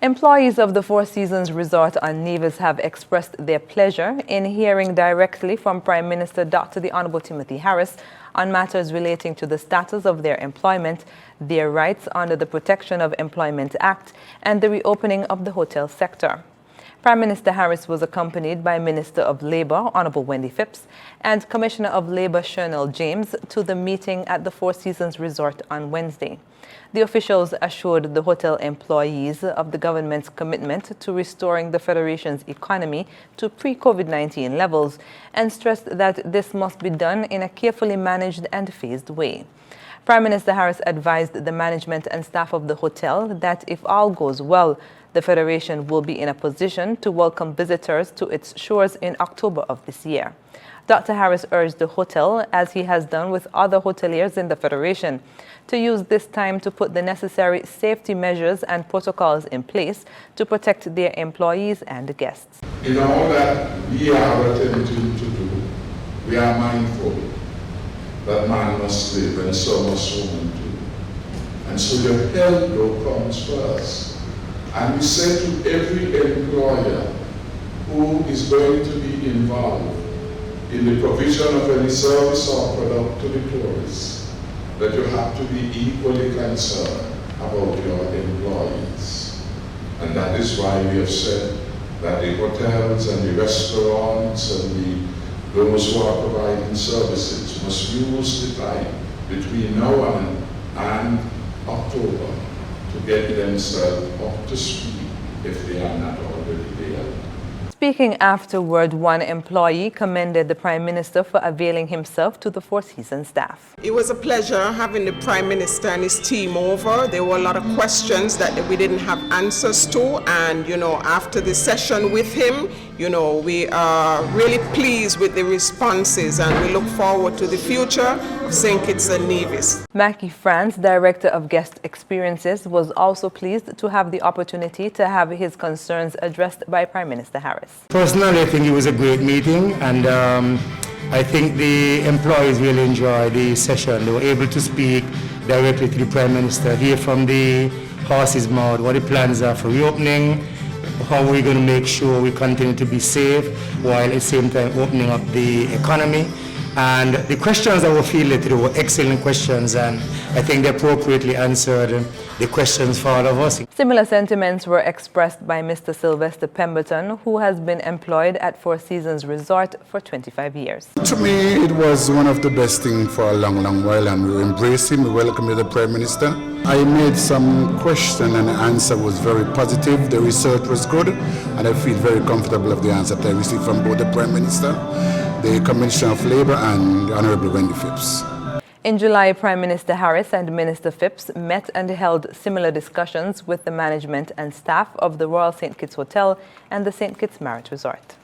Employees of the Four Seasons Resort on Nevis have expressed their pleasure in hearing directly from Prime Minister Dr. the Honorable Timothy Harris on matters relating to the status of their employment, their rights under the Protection of Employment Act, and the reopening of the hotel sector. Prime Minister Harris was accompanied by Minister of Labour, Honorable Wendy Phipps, and Commissioner of Labour, Shernell James, to the meeting at the Four Seasons Resort on Wednesday. The officials assured the hotel employees of the government's commitment to restoring the Federation's economy to pre-COVID-19 levels and stressed that this must be done in a carefully managed and phased way. Prime Minister Harris advised the management and staff of the hotel that if all goes well, the Federation will be in a position to welcome visitors to its shores in October of this year. Dr. Harris urged the hotel, as he has done with other hoteliers in the Federation, to use this time to put the necessary safety measures and protocols in place to protect their employees and guests. In all that we are attempting to do, we are mindful that man must live and so must woman too. And so your health law comes first. And we say to every employer who is going to be involved in the provision of any service or product to the tourists, that you have to be equally concerned about your employees. And that is why we have said that the hotels and the restaurants and those who are providing services must use the time between now and October to get themselves up to speed if they are not already there. Speaking afterward, one employee commended the Prime Minister for availing himself to the Four Seasons staff. It was a pleasure having the Prime Minister and his team over. There were a lot of questions that we didn't have answers to, and after the session with him, we are really pleased with the responses, and we look forward to the future of St. Kitts and Nevis. Mackie France, Director of Guest Experiences, was also pleased to have the opportunity to have his concerns addressed by Prime Minister Harris. Personally, I think it was a great meeting, and I think the employees really enjoyed the session. They were able to speak directly to the Prime Minister, hear from the horse's mouth what the plans are for reopening, how we're going to make sure we continue to be safe while at the same time opening up the economy. And the questions that were fielded today were excellent questions, and I think they appropriately answered the questions for all of us. Similar sentiments were expressed by Mr. Sylvester Pemberton, who has been employed at Four Seasons Resort for 25 years. To me, it was one of the best things for a long, long while, and we embraced him. We welcomed the Prime Minister. I made some question, and the answer was very positive. The research was good, and I feel very comfortable of the answer that I received from both the Prime Minister, the Commissioner of Labour, and Honourable Wendy Phipps. In July, Prime Minister Harris and Minister Phipps met and held similar discussions with the management and staff of the Royal St. Kitts Hotel and the St. Kitts Marriott Resort.